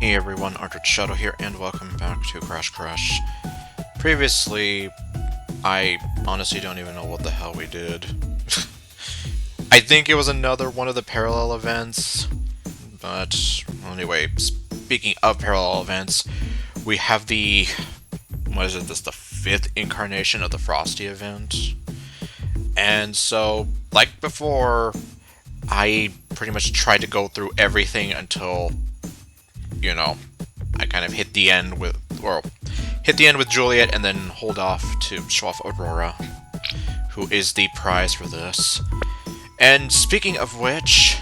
Hey everyone, ArdrethShadow here, and welcome back to Crash Crush. Previously, I honestly don't even know what the hell we did. I think it was another one of the parallel events, but anyway, speaking of parallel events, we have the, what is it, this is the 5th incarnation of the Frosty Event. And so, like before, I pretty much tried to go through everything until, you know, I kind of hit the end with Juliet and then hold off to show off Aurora, who is the prize for this. And speaking of which,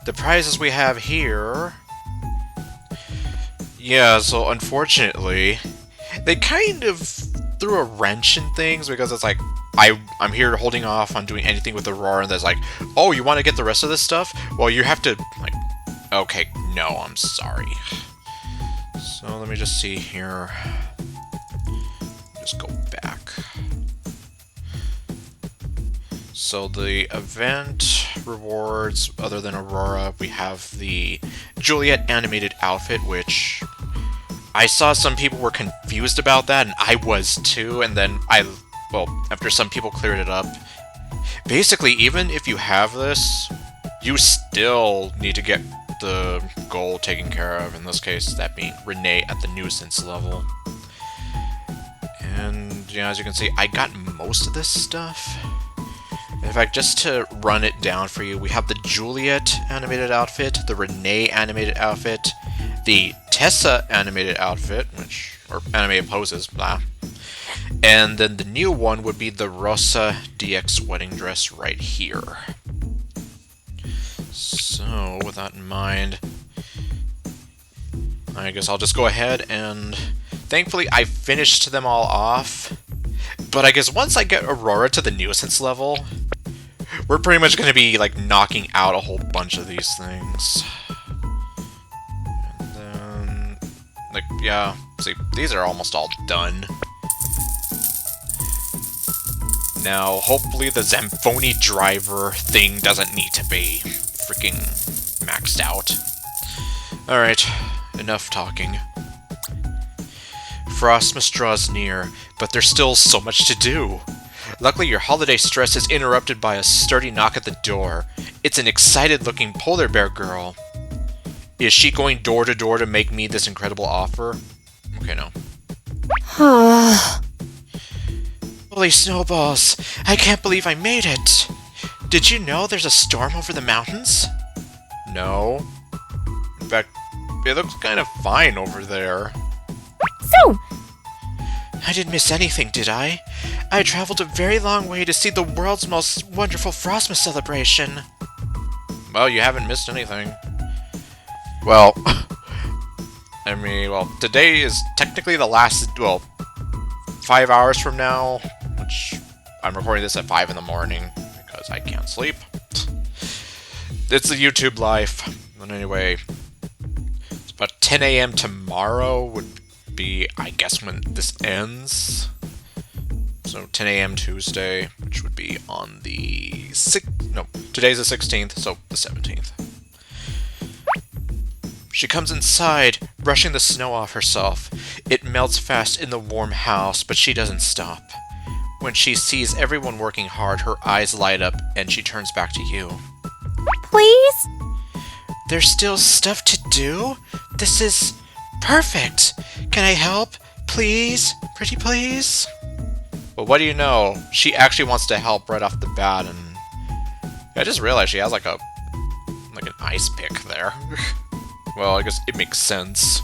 the prizes we have here... Yeah, so unfortunately, they kind of threw a wrench in things because it's like, I'm here holding off on doing anything with Aurora, and there's like, oh, you want to get the rest of this stuff? Well, you have to, like, okay, no, I'm sorry. So let me just see here. Just go back. So the event rewards, other than Aurora, we have the Juliet animated outfit, which I saw some people were confused about that, and I was too, and then after some people cleared it up, basically, even if you have this, you still need to get the goal taken care of, in this case, that being Renee at the nuisance level. And, as you can see, I got most of this stuff. In fact, just to run it down for you, we have the Juliet animated outfit, the Renee animated outfit, the Tessa animated outfit, or animated poses, blah. And then the new one would be the Rosa DX wedding dress right here. So, with that in mind, I guess I'll just go ahead and... Thankfully, I finished them all off. But I guess once I get Aurora to the nuisance level, we're pretty much going to be, like, knocking out a whole bunch of these things. And then... like, yeah, see, these are almost all done. Now, hopefully the Zamfoni driver thing doesn't need to be freaking maxed out. Alright, enough talking. Frostmas draws near, but there's still so much to do. Luckily, your holiday stress is interrupted by a sturdy knock at the door. It's an excited-looking polar bear girl. Is she going door to door to make me this incredible offer? Okay, no. Holy snowballs! I can't believe I made it! Did you know there's a storm over the mountains? No. In fact, it looks kind of fine over there. So! I didn't miss anything, did I? I traveled a very long way to see the world's most wonderful Frostmas celebration. Well, you haven't missed anything. Well, I mean, well, today is technically the last, 5 hours from now, which I'm recording this at 5 in the morning, because I can't sleep. It's the YouTube life. But anyway, it's about 10 a.m. tomorrow would be, I guess, when this ends. So 10 a.m. Tuesday, which would be on the 6th, no, today's the 16th, so the 17th. She comes inside, brushing the snow off herself. It melts fast in the warm house, but she doesn't stop. When she sees everyone working hard, her eyes light up, and she turns back to you. Please? There's still stuff to do? This is perfect! Can I help? Please? Pretty please? Well, what do you know? She actually wants to help right off the bat, and... I just realized she has like an ice pick there. Well, I guess it makes sense.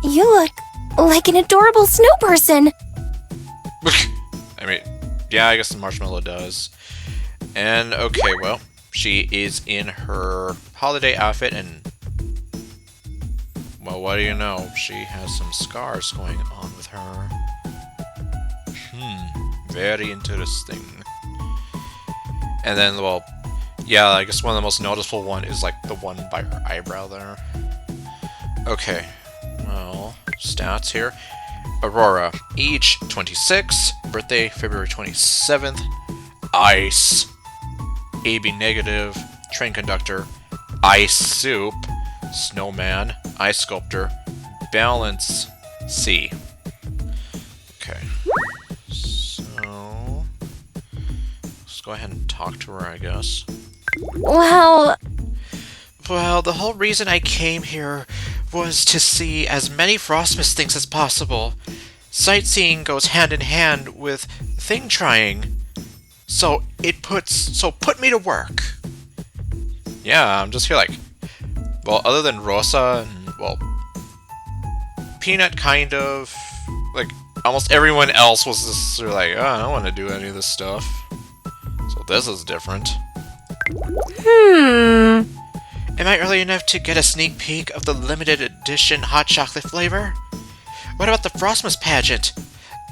You look like an adorable snow person. I mean, yeah, I guess the marshmallow does. And, okay, well, she is in her holiday outfit, and... well, what do you know? She has some scars going on with her. Very interesting. And then, well... yeah, I guess one of the most noticeable one is, like, the one by her eyebrow there. Okay. Well, stats here. Aurora, age 26, birthday February 27th, ice, AB negative, train conductor, ice soup, snowman, ice sculptor, balance, C. Okay. So let's go ahead and talk to her, I guess. Well, Well, the whole reason I came here was to see as many Frostmas things as possible. Sightseeing goes hand in hand with thing trying. So put me to work. Yeah, I'm just here like, well, other than Rosa and, well, Peanut kind of, like, almost everyone else was just sort of like, oh, I don't want to do any of this stuff. So this is different. Am I early enough to get a sneak peek of the limited edition hot chocolate flavor? What about the Frostmas pageant?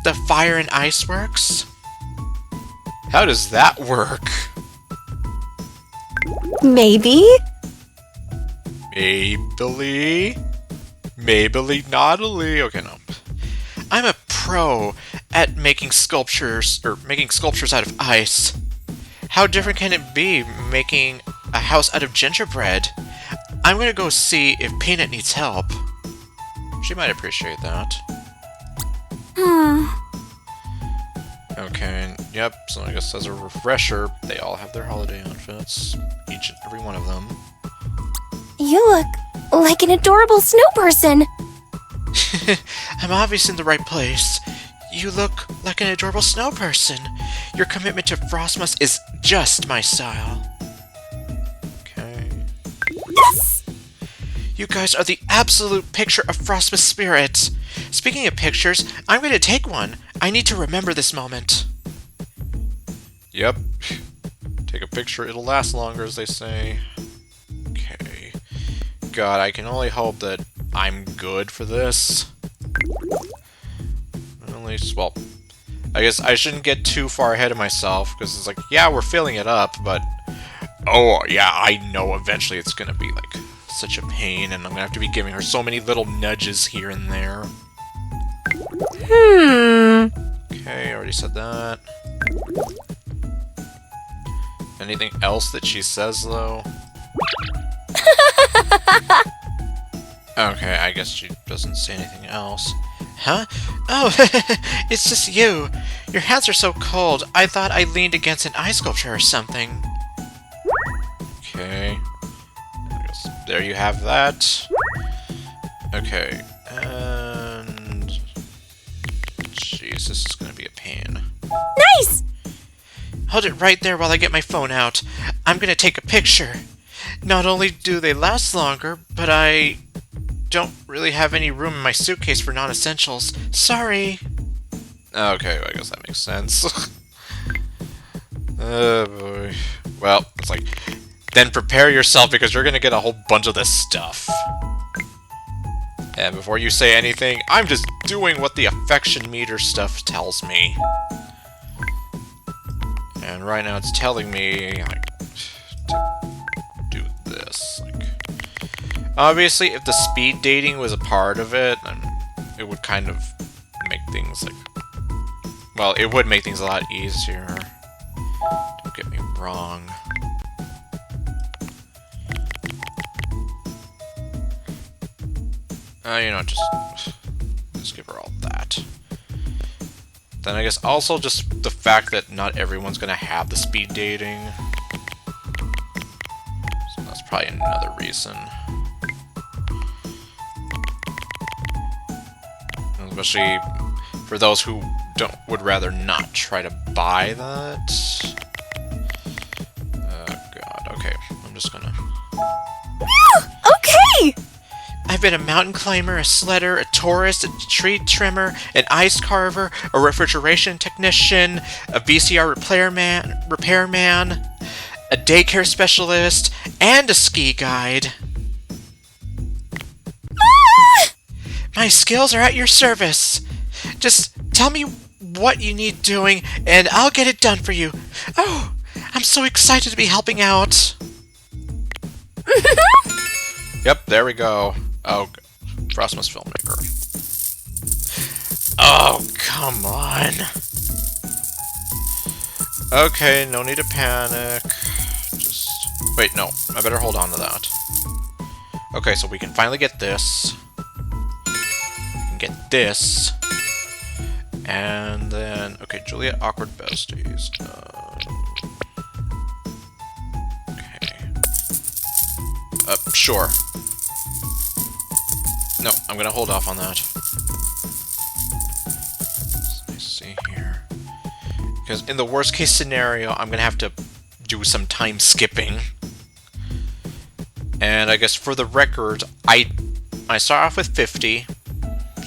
The fire and ice works? How does that work? maybe? Maybelline Naughty. Okay, no. I'm a pro at making sculptures out of ice. How different can it be making a house out of gingerbread? I'm gonna go see if Peanut needs help. She might appreciate that. Okay, yep, so I guess as a refresher, they all have their holiday outfits. Each and every one of them. You look like an adorable snow person. I'm obviously in the right place. You look like an adorable snow person. Your commitment to Frostmas is just my style. Okay. Yes! You guys are the absolute picture of Frostmas spirit. Speaking of pictures, I'm going to take one. I need to remember this moment. Yep. Take a picture, it'll last longer, as they say. Okay. God, I can only hope that I'm good for this. At least, well, I guess I shouldn't get too far ahead of myself, because it's like, yeah, we're filling it up, but oh, yeah, I know eventually it's gonna be, like, such a pain, and I'm gonna have to be giving her so many little nudges here and there. Okay, already said that. Anything else that she says, though? Okay, I guess she doesn't say anything else. Huh? Oh, it's just you. Your hands are so cold, I thought I leaned against an ice sculpture or something. Okay. I guess there you have that. Okay, and... Jeez, this is gonna be a pain. Nice! Hold it right there while I get my phone out. I'm gonna take a picture. Not only do they last longer, but I don't really have any room in my suitcase for non-essentials. Sorry. Okay, I guess that makes sense. Oh boy. Well, it's like, then prepare yourself because you're gonna get a whole bunch of this stuff. And before you say anything, I'm just doing what the affection meter stuff tells me. And right now it's telling me, like, to do this. Like, obviously, if the speed dating was a part of it, then it would kind of make things, like... Well, it would make things a lot easier. Don't get me wrong. You know, just give her all that. Then I guess also just the fact that not everyone's gonna have the speed dating. So that's probably another reason. Especially for those who would rather not try to buy that. Oh god, okay. I'm just gonna... Okay! I've been a mountain climber, a sledder, a tourist, a tree trimmer, an ice carver, a refrigeration technician, a VCR repairman, a daycare specialist, and a ski guide. My skills are at your service. Just tell me what you need doing, and I'll get it done for you. Oh, I'm so excited to be helping out. Yep, there we go. Oh, Frostmas filmmaker. Oh, come on. Okay, no need to panic. Just... Wait, no. I better hold on to that. Okay, so we can finally get this. We can get this. And then... Okay, Juliet, awkward besties. Okay. Sure. No, I'm gonna hold off on that. Let's see here. Because in the worst case scenario, I'm gonna have to do some time skipping. And I guess for the record, I start off with 50.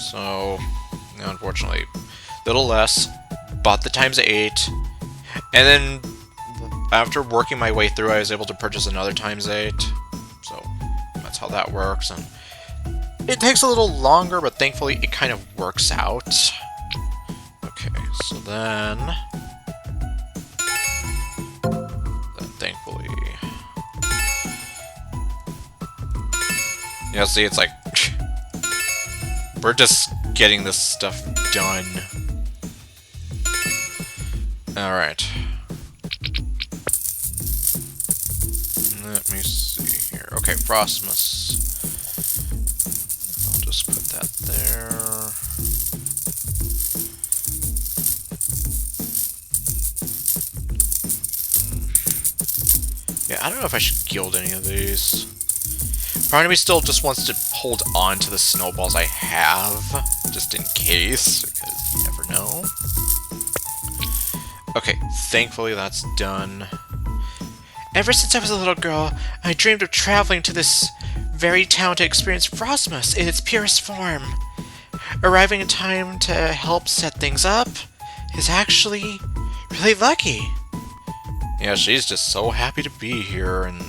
So, unfortunately, a little less. Bought the ×8. And then, after working my way through, I was able to purchase another ×8. So, that's how that works. And it takes a little longer, but thankfully it kind of works out. Okay, so then thankfully... Yeah, see, it's like... we're just getting this stuff done. Alright. Let me see here. Okay, Frostmas. I'll just put that there. Yeah, I don't know if I should gild any of these. Part of me still just wants to hold on to the snowballs I have, just in case, because you never know. Okay, thankfully that's done. Ever since I was a little girl, I dreamed of traveling to this very town to experience Frostmas in its purest form. Arriving in time to help set things up is actually really lucky. Yeah, she's just so happy to be here, and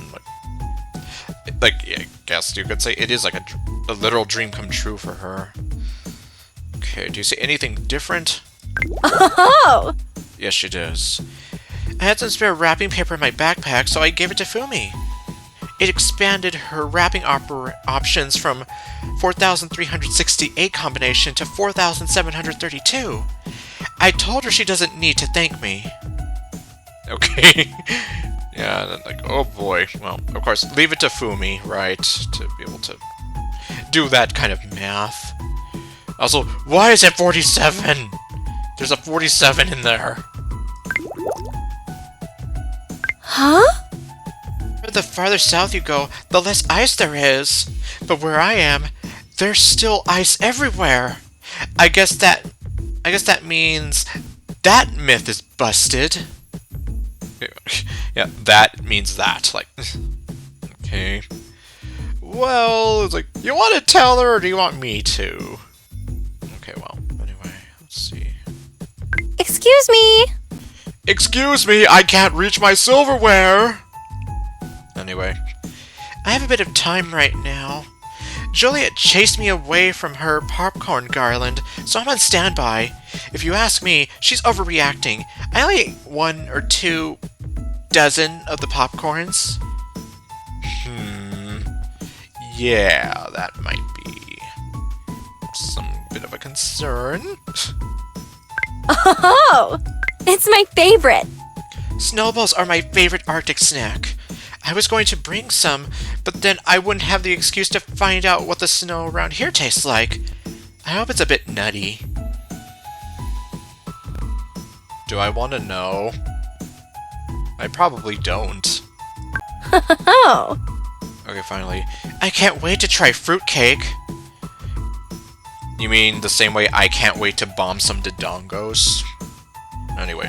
I guess you could say it is like a literal dream come true for her. Okay, do you see anything different? Oh! Yes, she does. I had some spare wrapping paper in my backpack, so I gave it to Fumi. It expanded her wrapping options from 4,368 combination to 4,732. I told her she doesn't need to thank me. Okay. Yeah, then like, oh boy. Well, of course, leave it to Fumi, right? To be able to do that kind of math. Also, why is it 47? There's a 47 in there. Huh? The farther south you go, the less ice there is. But where I am, there's still ice everywhere. I guess that means that myth is busted. Yeah, that means that. Like, okay. Well, it's like, you want to tell her, or do you want me to? Okay, well, anyway, let's see. Excuse me! Excuse me, I can't reach my silverware! Anyway, I have a bit of time right now. Juliet chased me away from her popcorn garland, so I'm on standby. If you ask me, she's overreacting. I only ate 1 or 2 dozen of the popcorns. Yeah, that might be some bit of a concern. Oh! It's my favorite! Snowballs are my favorite Arctic snack. I was going to bring some, but then I wouldn't have the excuse to find out what the snow around here tastes like. I hope it's a bit nutty. Do I want to know? I probably don't. Oh! Okay, finally. I can't wait to try fruitcake. You mean the same way I can't wait to bomb some dodongos? Anyway.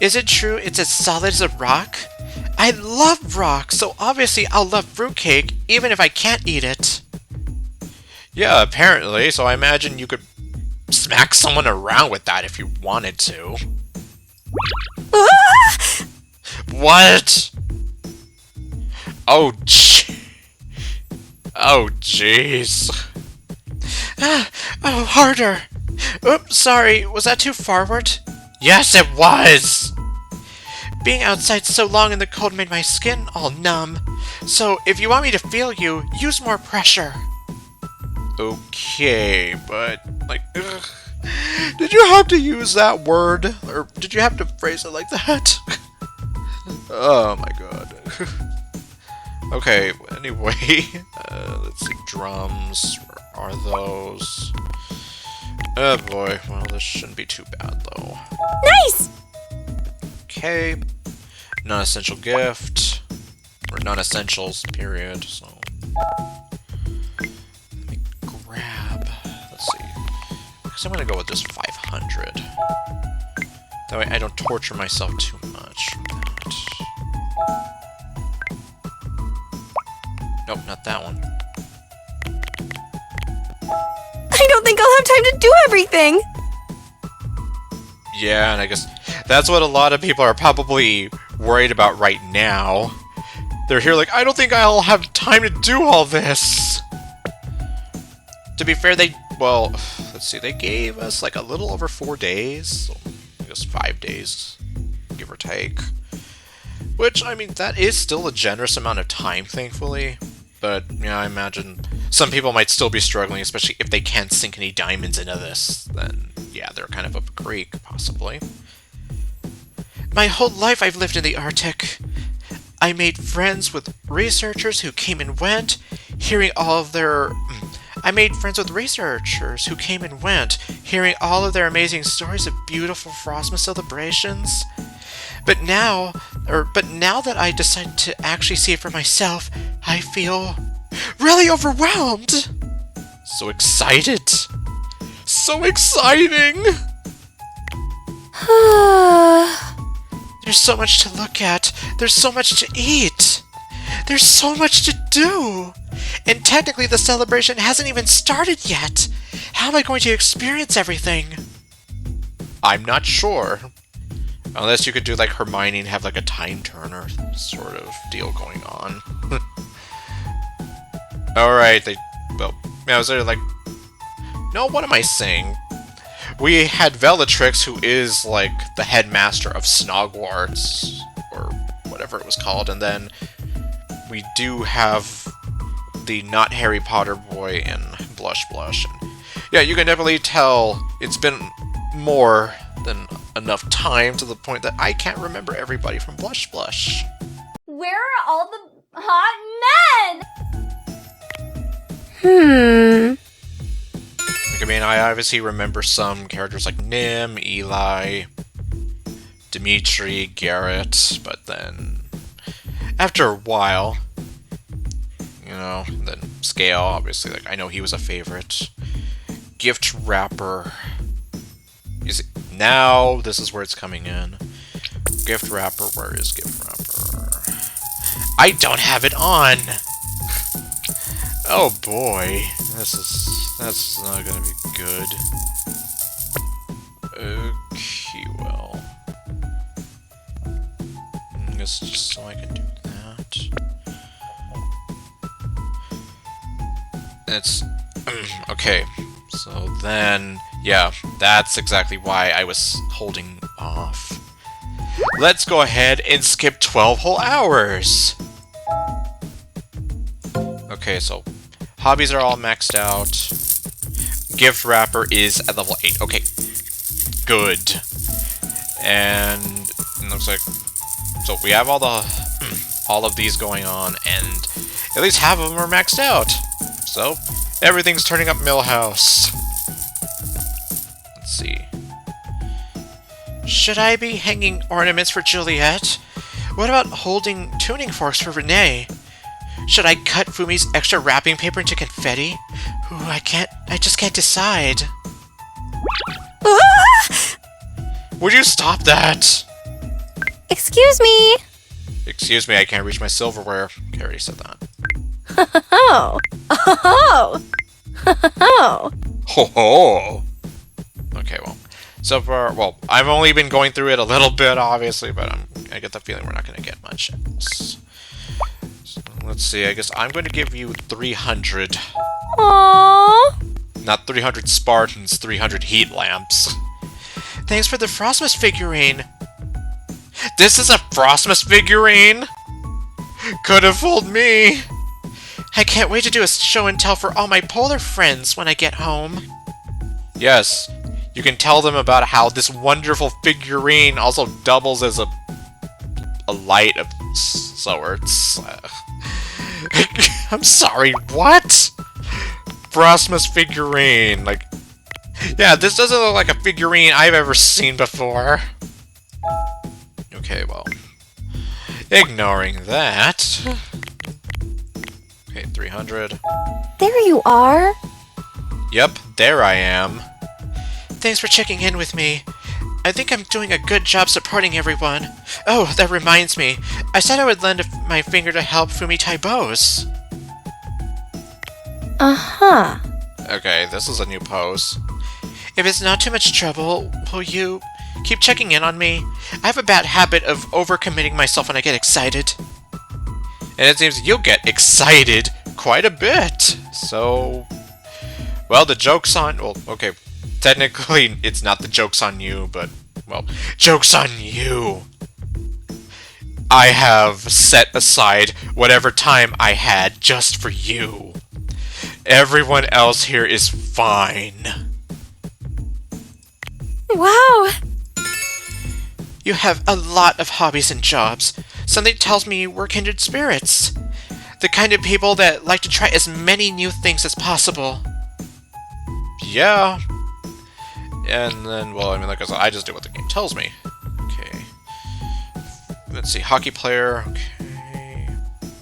Is it true it's as solid as a rock? I love rock, so obviously I'll love fruitcake, even if I can't eat it. Yeah, apparently, so I imagine you could smack someone around with that if you wanted to. Ah! What? Oh, oh, jeez. Oh, harder. Oops, sorry, was that too forward? Yes, it was! Being outside so long in the cold made my skin all numb. So, if you want me to feel you, use more pressure. Okay, but, like, ugh. Did you have to use that word? Or did you have to phrase it like that? Oh my god. Okay, anyway, let's see, drums, where are those? Oh boy, well this shouldn't be too bad though. Nice! Okay, non-essential gift, or non-essentials, period, so... Let me grab, let's see, I guess I'm gonna go with just 500. That way I don't torture myself too much with that. Nope, not that one. I don't think I'll have time to do everything! Yeah, and I guess that's what a lot of people are probably worried about right now. They're here like, I don't think I'll have time to do all this! To be fair, well, let's see, they gave us like a little over 4 days, so I guess 5 days, give or take. Which, I mean, that is still a generous amount of time, thankfully. But, yeah, I imagine some people might still be struggling, especially if they can't sink any diamonds into this. Then, yeah, they're kind of up a creek, possibly. My whole life I've lived in the Arctic. I made friends with researchers who came and went, hearing all of their... I made friends with researchers who came and went, hearing all of their amazing stories of beautiful Frostmas celebrations. But now that I decided to actually see it for myself, I feel really overwhelmed. So excited. So exciting. There's so much to look at. There's so much to eat. There's so much to do. And technically the celebration hasn't even started yet. How am I going to experience everything? I'm not sure. Unless you could do like Hermione and have like a time turner sort of deal going on. Alright, well, I was there like, no, what am I saying? We had Bellatrix, who is like the headmaster of Snogwarts, or whatever it was called, and then we do have the not Harry Potter boy in Blush Blush. And yeah, you can definitely tell it's been more than enough time to the point that I can't remember everybody from Blush Blush. Where are all the hot Hmm. men? Like, I mean, I obviously remember some characters like Nim, Eli, Dimitri, Garrett, but then after a while, you know, then Scale, obviously, like, I know he was a favorite. Gift Wrapper. Now, this is where it's coming in. Gift Wrapper, where is Gift Wrapper? I don't have it on! Oh boy, that's not gonna be good. Okay, well. I guess just so I can do that. It's... okay, so then... yeah, that's exactly why I was holding off. Let's go ahead and skip 12 whole hours! Okay, so hobbies are all maxed out. Gift Wrapper is at level 8. Okay, good. And it looks like... so we have all the all of these going on, and at least half of them are maxed out. So, everything's turning up Millhouse. Let's see. Should I be hanging ornaments for Juliet? What about holding tuning forks for Renee? Should I cut Fumi's extra wrapping paper into confetti? Ooh, I just can't decide. Ah! Would you stop that? Excuse me. Excuse me, I can't reach my silverware. I already said that. Oh. Oh. Oh. Ho ho! Okay, well. So far, well, I've only been going through it a little bit, obviously, but I get the feeling we're not going to get much else. So, let's see, I guess I'm going to give you 300. Aww. Not 300 Spartans, 300 heat lamps. Thanks for the Frostmas figurine. This is a Frostmas figurine? Could have fooled me. I can't wait to do a show and tell for all my polar friends when I get home. Yes, you can tell them about how this wonderful figurine also doubles as a light of sorts. I'm sorry, what? Frostmas figurine, like... Yeah, this doesn't look like a figurine I've ever seen before. Okay, well... Ignoring that... Okay, 300. There you are. Yep, there I am. Thanks for checking in with me. I think I'm doing a good job supporting everyone. Oh, that reminds me. I said I would lend my finger to help Fumitai Bose. Uh-huh. Okay, this is a new pose. If it's not too much trouble, will you keep checking in on me? I have a bad habit of overcommitting myself when I get excited. And it seems you get excited quite a bit. So... Well, the joke's on... Well, okay. Technically, it's not the joke's on you, but... Well, joke's on you! I have set aside whatever time I had just for you. Everyone else here is fine. Wow. You have a lot of hobbies and jobs. Something tells me we're kindred spirits. The kind of people that like to try as many new things as possible. Yeah. And then, well, I mean, like I said, I just do what the game tells me. Okay. Let's see, hockey player. Okay.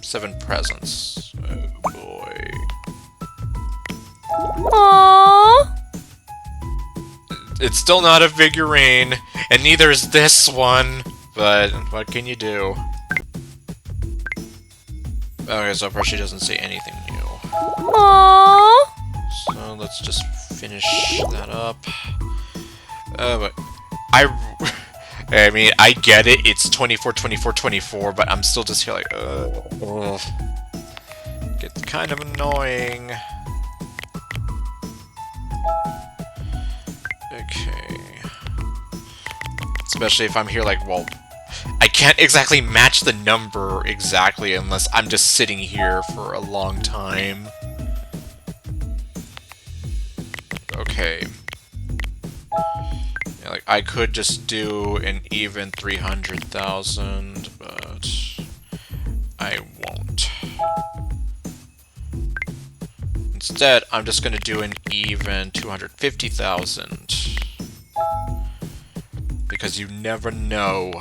7 presents. Oh, boy. Aww. It's still not a figurine, and neither is this one, but what can you do? Okay, so far she doesn't say anything new. Aww. So let's just finish that up. But I mean, I get it, it's 24, 24, 24, but I'm still just here like, ugh. Gets kind of annoying. Okay. Especially if I'm here like, well, I can't exactly match the number exactly unless I'm just sitting here for a long time. Okay. Yeah, like, I could just do an even 300,000, but I won't. Instead, I'm just gonna do an even 250,000. Because you never know.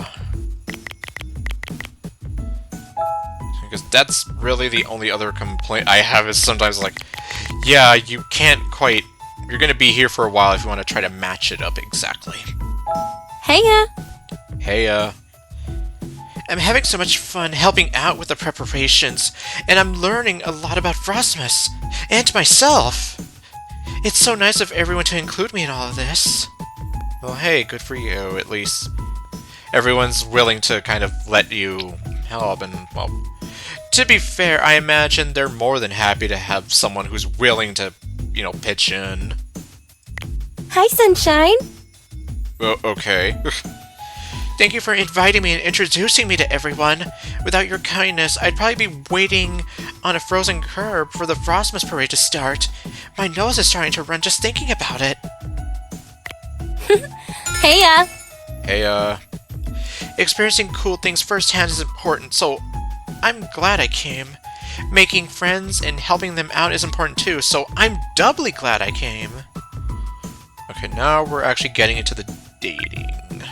Because that's really the only other complaint I have is sometimes like, yeah, you can't quite... You're gonna be here for a while if you want to try to match it up exactly. Heya. Heya. I'm having so much fun helping out with the preparations, and I'm learning a lot about Frostmas, and myself. It's so nice of everyone to include me in all of this. Well, hey, good for you, at least. Everyone's willing to kind of let you help, and, well, to be fair, I imagine they're more than happy to have someone who's willing to, you know, pitch in. Hi, Sunshine. Okay. Thank you for inviting me and introducing me to everyone. Without your kindness, I'd probably be waiting on a frozen curb for the Frostmas parade to start. My nose is starting to run just thinking about it. Heya. Hey, experiencing cool things firsthand is important, so I'm glad I came. Making friends and helping them out is important too, so I'm doubly glad I came. Okay, now we're actually getting into the dating.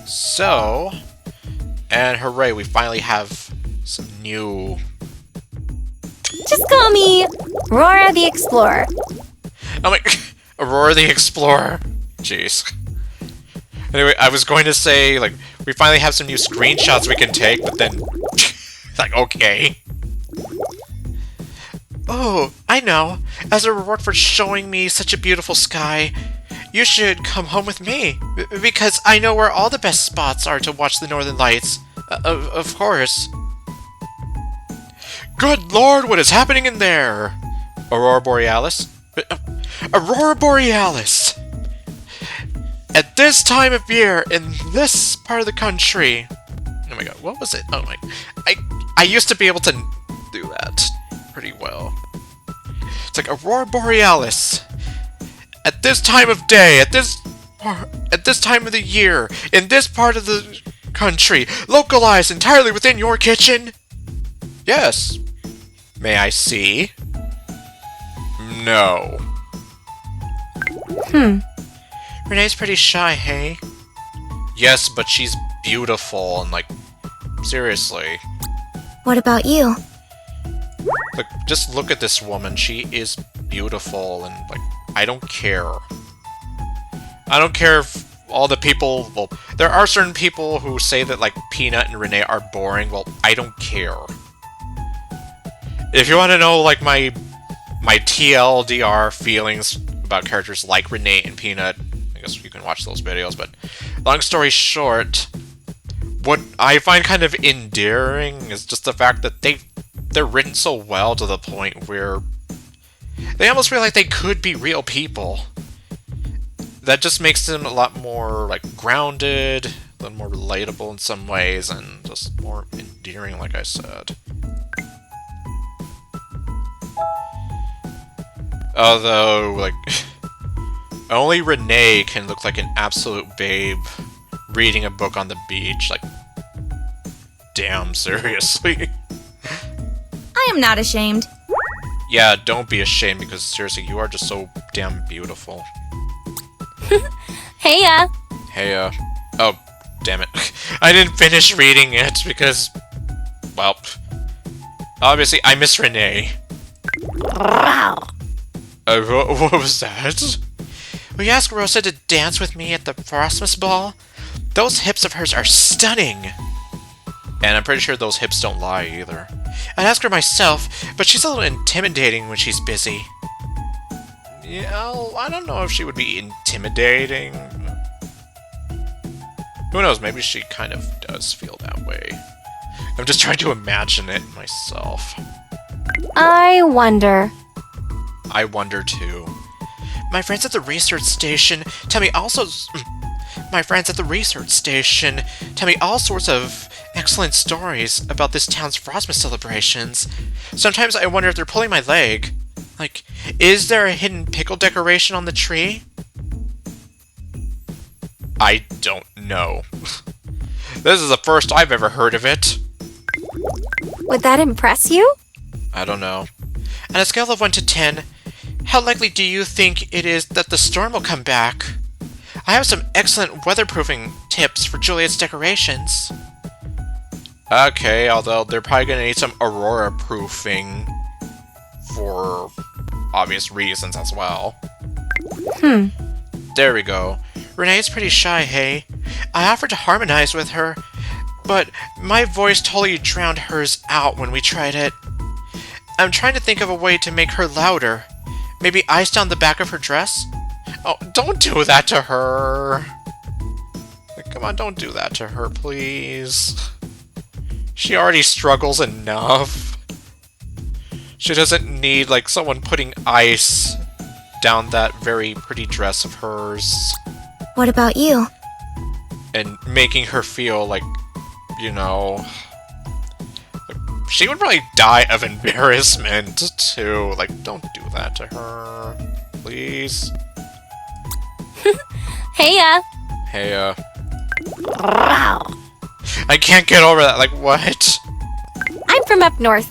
So, and hooray, we finally have some new... Just call me Aurora the Explorer. Oh my... Aurora the Explorer. Jeez. Anyway, I was going to say, like, we finally have some new screenshots we can take, but then... like, okay. Oh, I know. As a reward for showing me such a beautiful sky, you should come home with me. Because I know where all the best spots are to watch the Northern Lights. Of course. Good lord, what is happening in there? Aurora Borealis? Aurora Borealis! At this time of year, in this part of the country... Oh my god, what was it? Oh my... I used to be able to do that pretty well. It's like Aurora Borealis. At this time of day, at this time of the year, in this part of the country, localized entirely within your kitchen. Yes. May I see? No. Renee's pretty shy, hey? Yes, but she's beautiful and, like, seriously. What about you? Like, just look at this woman. She is beautiful and, like, I don't care. I don't care if all the people... Well, there are certain people who say that, like, Peanut and Renee are boring. Well, I don't care. If you want to know, like, my TLDR feelings about characters like Renee and Peanut, I guess you can watch those videos, but long story short, what I find kind of endearing is just the fact that they're written so well to the point where they almost feel like they could be real people. That just makes them a lot more, like, grounded, a little more relatable in some ways, and just more endearing, like I said. Although, like, only Renee can look like an absolute babe reading a book on the beach. Like, damn, seriously. I am not ashamed. Yeah, don't be ashamed, because seriously, you are just so damn beautiful. Heya! Hey, oh, damn it. I didn't finish reading it, because, well, obviously, I miss Renee. What was that? Will you ask Rosa to dance with me at the Frostmas ball? Those hips of hers are stunning! And I'm pretty sure those hips don't lie, either. I'd ask her myself, but she's a little intimidating when she's busy. Yeah, I don't know if she would be intimidating. Who knows, maybe she kind of does feel that way. I'm just trying to imagine it myself. I wonder. I wonder too. My friends at the research station tell me all sorts of excellent stories about this town's Frostmas celebrations. Sometimes I wonder if they're pulling my leg. Like, is there a hidden pickle decoration on the tree? I don't know. This is the first I've ever heard of it. Would that impress you? I don't know. On a scale of 1 to 10, how likely do you think it is that the storm will come back? I have some excellent weatherproofing tips for Juliet's decorations. Okay, although they're probably gonna need some Aurora proofing for obvious reasons as well. There we go. Renee's pretty shy, hey? I offered to harmonize with her, but my voice totally drowned hers out when we tried it. I'm trying to think of a way to make her louder. Maybe ice down the back of her dress? Oh, don't do that to her! Like, come on, don't do that to her, please. She already struggles enough. She doesn't need, like, someone putting ice down that very pretty dress of hers. What about you? And making her feel like, you know... She would probably die of embarrassment, too. Like, don't do that to her. Please. Heya! Hey, I can't get over that. Like, what? I'm from up north.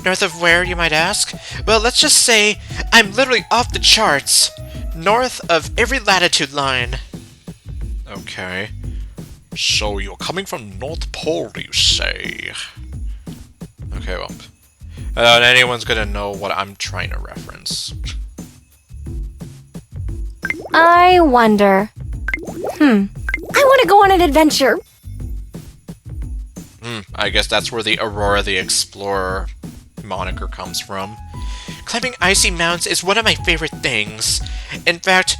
North of where, you might ask? Well, let's just say I'm literally off the charts. North of every latitude line. Okay. So you're coming from North Pole, you say? Okay, well. Anyone's gonna know what I'm trying to reference. I wonder. I want to go on an adventure. I guess that's where the Aurora the Explorer moniker comes from. Climbing icy mountains is one of my favorite things. In fact,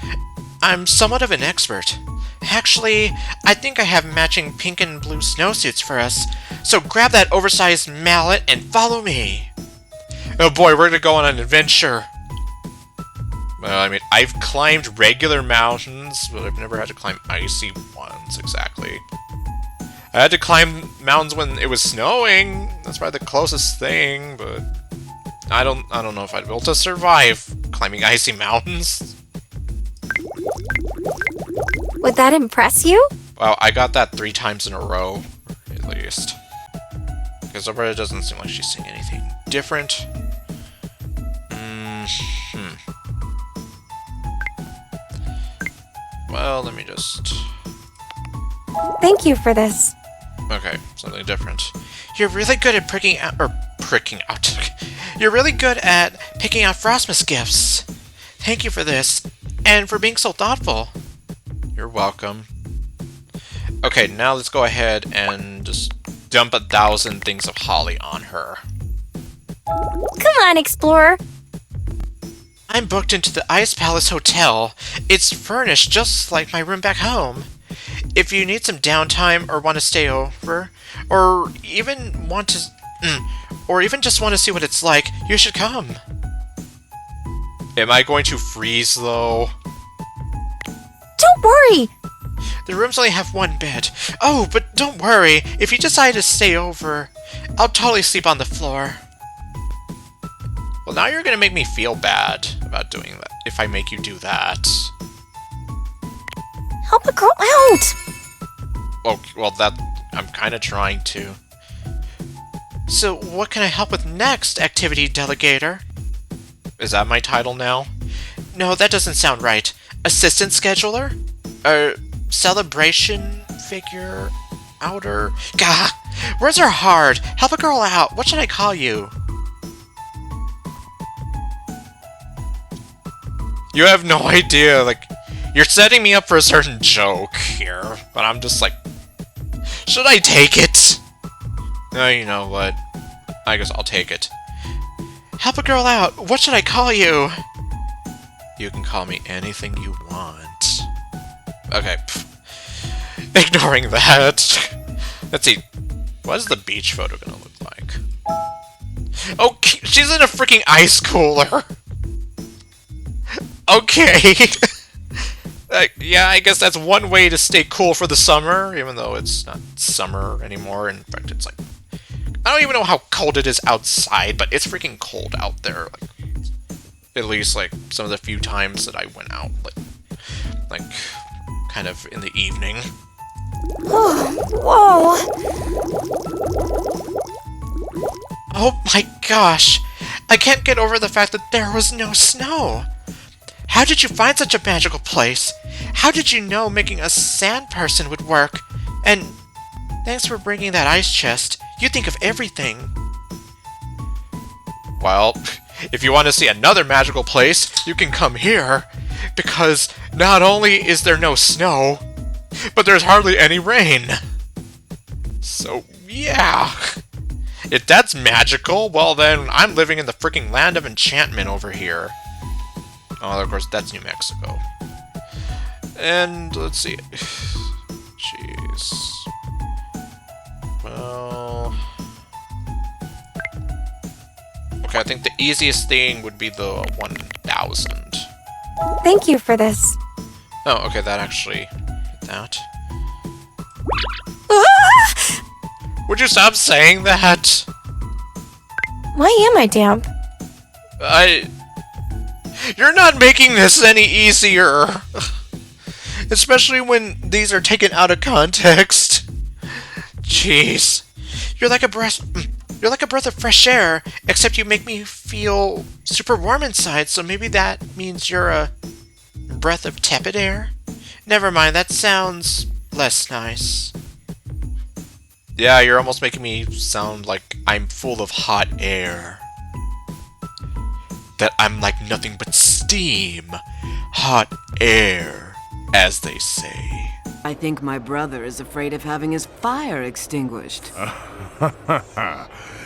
I'm somewhat of an expert. Actually, I think I have matching pink and blue snowsuits for us, so grab that oversized mallet and follow me. Oh boy, we're gonna go on an adventure. Well, I mean, I've climbed regular mountains, but I've never had to climb icy ones, exactly. I had to climb mountains when it was snowing. That's probably the closest thing, but I don't know if I'd be able to survive climbing icy mountains. Would that impress you? Well, I got that 3 times in a row, at least. Because Aurora doesn't seem like she's seeing anything different. Well, let me just... Thank you for this. Okay, something different. You're really good at pricking out... You're really good at picking out Frostmas gifts. Thank you for this, and for being so thoughtful. You're welcome. Okay, now let's go ahead and just dump 1,000 things of holly on her. Come on, Explorer. I'm booked into the Ice Palace Hotel. It's furnished just like my room back home. If you need some downtime or want to stay over, or even just want to see what it's like, you should come. Am I going to freeze though? Don't worry. The rooms only have one bed. Oh, but don't worry. If you decide to stay over, I'll totally sleep on the floor. Well, now you're gonna make me feel bad about doing that, if I make you do that. Help a girl out. Oh, well, I'm kind of trying to. So, what can I help with next, Activity Delegator? Is that my title now? No, that doesn't sound right. Assistant Scheduler? Celebration Figure Outer? Gah! Words are hard! Help a girl out! What should I call you? You have no idea, like, you're setting me up for a certain joke here, but I'm just like, should I take it? No, you know what? I guess I'll take it. Help a girl out! What should I call you? You can call me anything you want. Okay. Ignoring that. Let's see. What is the beach photo gonna look like? Oh, she's in a freaking ice cooler! Okay! Yeah, I guess that's one way to stay cool for the summer, even though it's not summer anymore. In fact, it's like... I don't even know how cold it is outside, but it's freaking cold out there. Like, at least, like, some of the few times that I went out, like kind of in the evening. Whoa. Oh my gosh! I can't get over the fact that there was no snow! How did you find such a magical place? How did you know making a sand person would work? And thanks for bringing that ice chest. You think of everything. Well, if you want to see another magical place, you can come here. Because not only is there no snow, but there's hardly any rain. So, yeah. If that's magical, well then, I'm living in the freaking land of enchantment over here. Oh, of course, that's New Mexico. And, let's see. Jeez. Well... Okay, I think the easiest thing would be the 1,000. Thank you for this. Oh, okay, that actually... that. Ah! Would you stop saying that? Why am I damp? You're not making this any easier! Especially when these are taken out of context. Jeez. You're like a breath of fresh air, except you make me feel super warm inside, so maybe that means you're a breath of tepid air? Never mind, that sounds less nice. Yeah, you're almost making me sound like I'm full of hot air. That I'm like nothing but steam. Hot air, as they say. I think my brother is afraid of having his fire extinguished.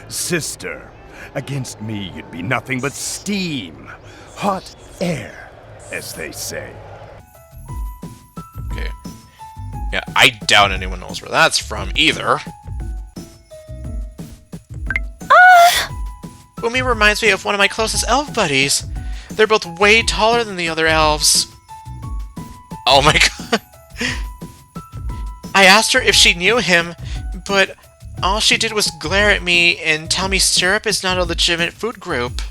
Sister, against me you'd be nothing but steam. Hot air, as they say. Okay. Yeah, I doubt anyone knows where that's from either. Umi reminds me of one of my closest elf buddies. They're both way taller than the other elves. Oh my god. I asked her if she knew him, but all she did was glare at me and tell me syrup is not a legitimate food group.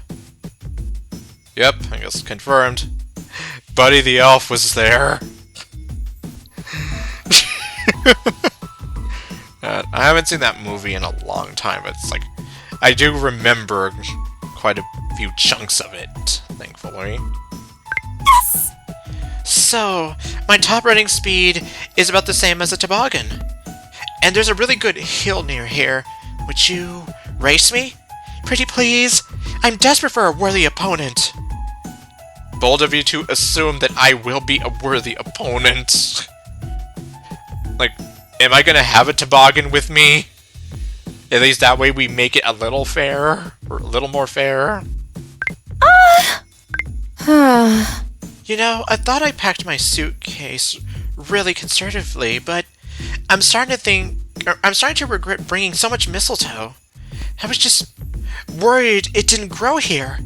Yep, I guess confirmed. Buddy the elf was there. I haven't seen that movie in a long time, but it's like, I do remember quite a few chunks of it, thankfully. Yes! So, my top running speed is about the same as a toboggan. And there's a really good hill near here. Would you race me? Pretty please? I'm desperate for a worthy opponent. Bold of you to assume that I will be a worthy opponent. Like, am I gonna have a toboggan with me? At least that way we make it a little fair, or a little more fair. You know, I thought I packed my suitcase really conservatively, but I'm starting to regret bringing so much mistletoe. I was just worried it didn't grow here.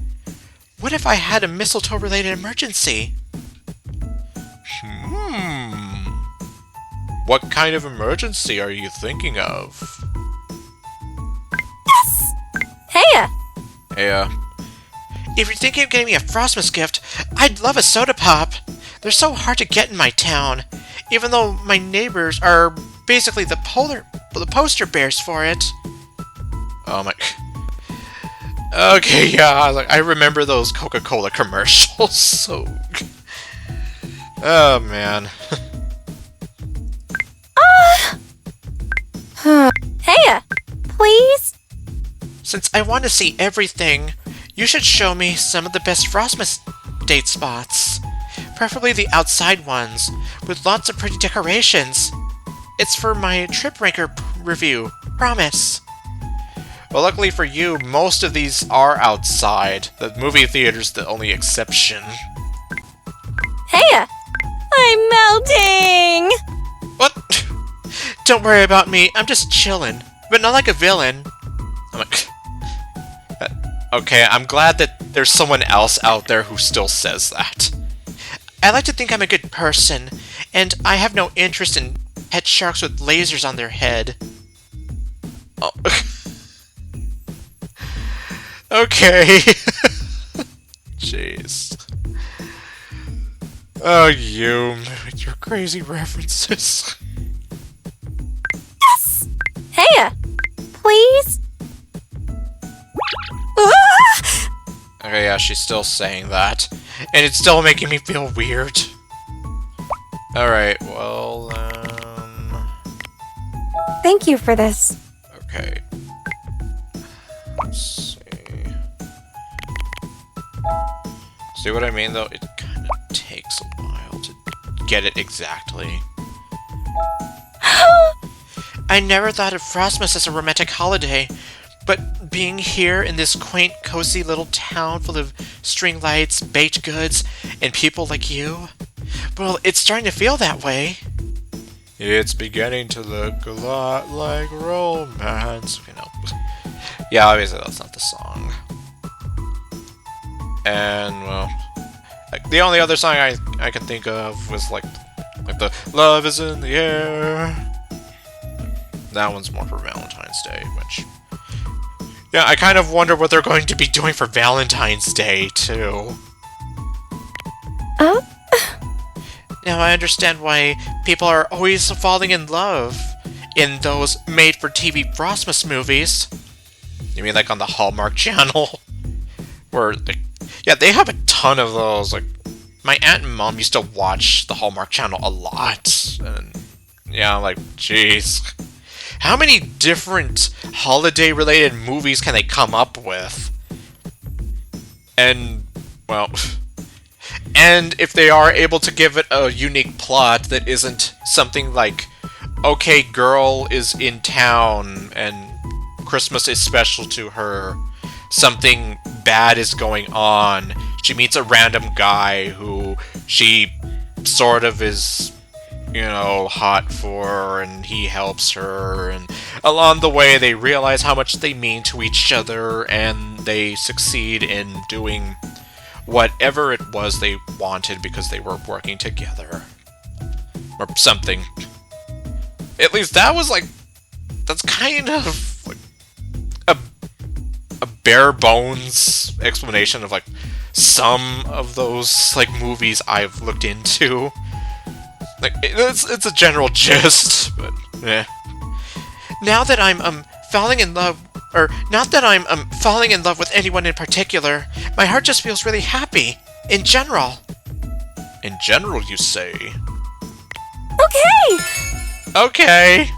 What if I had a mistletoe-related emergency? What kind of emergency are you thinking of? Yes! Heya! Hey, if you're thinking of getting me a Frostmas gift, I'd love a soda pop. They're so hard to get in my town, even though my neighbors are basically the poster bears for it. Oh my... Okay, yeah, I remember those Coca-Cola commercials, so... Oh, man. Heya! Please? Since I want to see everything, you should show me some of the best Frostmas date spots. Preferably the outside ones, with lots of pretty decorations. It's for my trip ranker review, promise. Well, luckily for you, most of these are outside. The movie theater's the only exception. Heya! I'm melting! What? Don't worry about me, I'm just chillin', but not like a villain. I'm like... Okay, I'm glad that there's someone else out there who still says that. I like to think I'm a good person, and I have no interest in pet sharks with lasers on their head. Oh. Okay. Jeez. Oh, you with your crazy references. Yes! Heya! Please? Okay, yeah, she's still saying that. And it's still making me feel weird. Alright, well, Thank you for this. okay. Let's see. See what I mean, though? It kind of takes a while to get it exactly. I never thought of Frostmas as a romantic holiday, but being here in this quaint, cozy little town full of string lights, baked goods, and people like you, well, it's starting to feel that way. It's beginning to look a lot like romance. You know. Yeah, obviously that's not the song. And, well, like, the only other song I can think of was like the Love is in the Air. That one's more for Valentine's Day, which... Yeah, I kind of wonder what they're going to be doing for Valentine's Day, too. Oh? Now I understand why people are always falling in love in those made-for-TV Frostmas movies. You mean like on the Hallmark Channel? Where, like, yeah, they have a ton of those. Like, my aunt and mom used to watch the Hallmark Channel a lot. And, yeah, like, jeez. How many different holiday-related movies can they come up with? And, well... And if they are able to give it a unique plot that isn't something like, okay, girl is in town and Christmas is special to her, something bad is going on, she meets a random guy who she sort of is, you know, hot for, and he helps her, and along the way they realize how much they mean to each other, and they succeed in doing whatever it was they wanted because they were working together. Or something. At least that was like... That's kind of... like, a bare bones explanation of like some of those like movies I've looked into. Like, it's a general gist, but yeah. Now that I'm falling in love, or not that I'm falling in love with anyone in particular, my heart just feels really happy in general. In general, you say? Okay! Okay.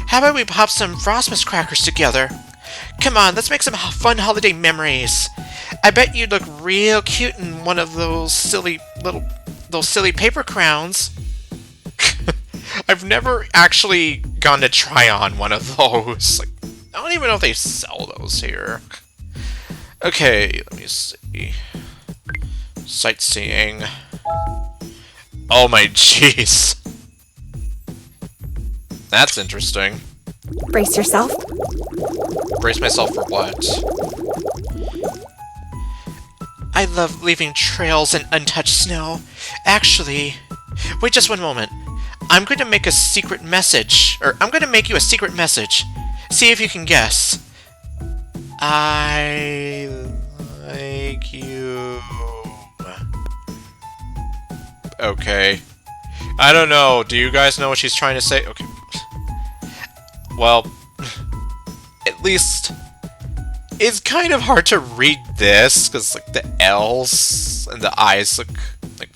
How about we pop some Frostmas crackers together? Come on, let's make some fun holiday memories. I bet you'd look real cute in one of those silly paper crowns. I've never actually gone to try on one of those. Like, I don't even know if they sell those here. Okay, let me see. Sightseeing. Oh my jeez. That's interesting. Brace yourself. Brace myself for what? I love leaving trails in untouched snow. Actually, wait just one moment. I'm going to make a secret message. Or, I'm going to make you a secret message. See if you can guess. I like you. Okay. I don't know. Do you guys know what she's trying to say? Okay. Well, at least it's kind of hard to read this because like the L's and the I's look like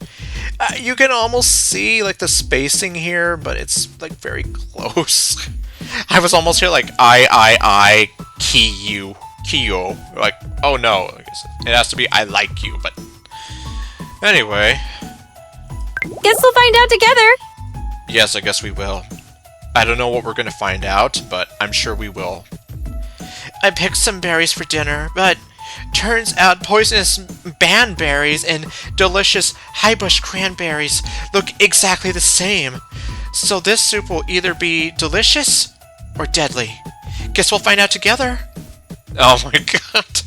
you can almost see like the spacing here, but it's like very close. I was almost here like I Kiyu. Like, oh no, I guess it has to be I like you, but anyway. Guess we'll find out together. Yes, I guess we will. I don't know what we're gonna find out, but I'm sure we will. I picked some berries for dinner, but turns out poisonous banberries and delicious highbush cranberries look exactly the same. So this soup will either be delicious or deadly. Guess we'll find out together. Oh my god.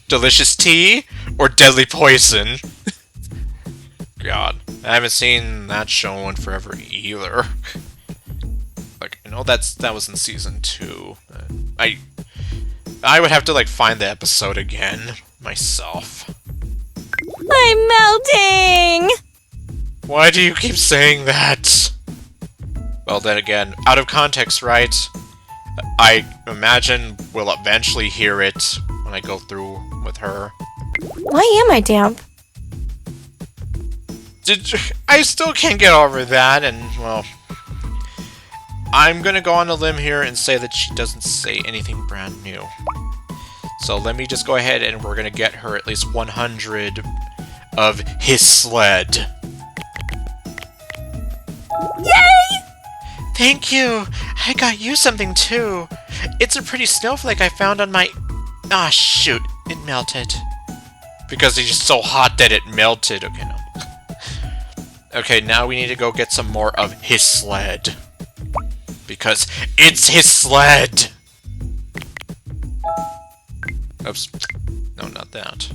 Delicious tea or deadly poison? God, I haven't seen that show in forever either. Like, I know that was in season 2. I would have to like find the episode again myself. I'm melting! Why do you keep saying that? Well, then again, out of context, right? I imagine we'll eventually hear it when I go through with her. Why am I damp? I still can't get over that, and, well, I'm gonna go on a limb here and say that she doesn't say anything brand new. So let me just go ahead and we're gonna get her at least 100 of his sled. Yay! Thank you! I got you something too. It's a pretty snowflake I found on my... Ah, shoot. It melted. Because it's so hot that it melted. Okay, no. Okay, now we need to go get some more of his sled. Because it's his sled! Oops. No, not that.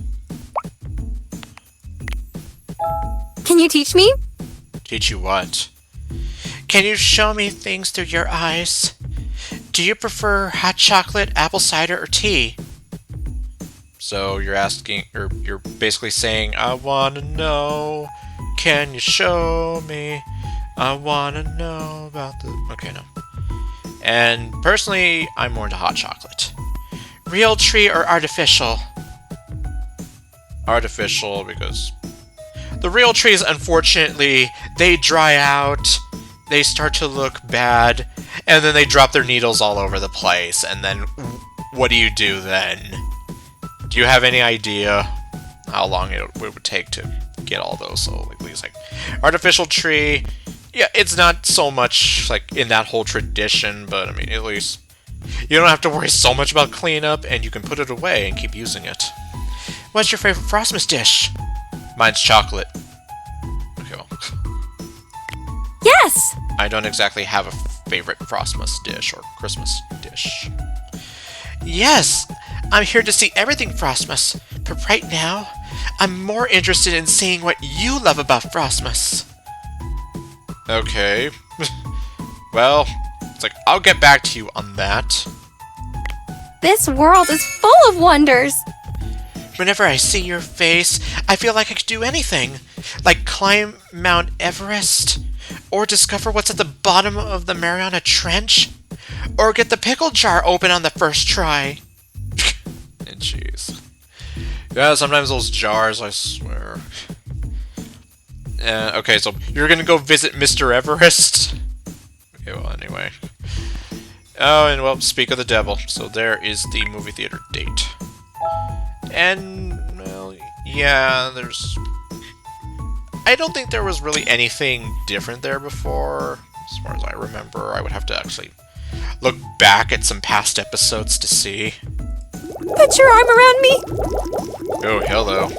Can you teach me? Teach you what? Can you show me things through your eyes? Do you prefer hot chocolate, apple cider, or tea? So you're asking, or you're basically saying, I wanna know. Can you show me? I wanna know about the... Okay, no. And personally, I'm more into hot chocolate. Real tree or artificial? Artificial, because the real trees, unfortunately, they dry out, they start to look bad, and then they drop their needles all over the place, and then what do you do then? Do you have any idea how long it would take to get all those? So at least like artificial tree, yeah, it's not so much like in that whole tradition, but I mean at least you don't have to worry so much about cleanup, and you can put it away and keep using it. What's your favorite Frostmas dish? Mine's chocolate. Okay, well. Yes! I don't exactly have a favorite Frostmas dish or Christmas dish. Yes! I'm here to see everything Frostmas, but right now, I'm more interested in seeing what you love about Frostmas. Okay. Well, it's like, I'll get back to you on that. This world is full of wonders! Whenever I see your face, I feel like I could do anything. Like climb Mount Everest, or discover what's at the bottom of the Mariana Trench, or get the pickle jar open on the first try. And jeez. Yeah, sometimes those jars, I swear. Okay, so you're gonna go visit Mr. Everest? Okay, well, anyway. Oh, and well, speak of the devil. So there is the movie theater date. And, well, yeah, there's... I don't think there was really anything different there before. As far as I remember, I would have to actually look back at some past episodes to see. Put your arm around me. Oh, hello.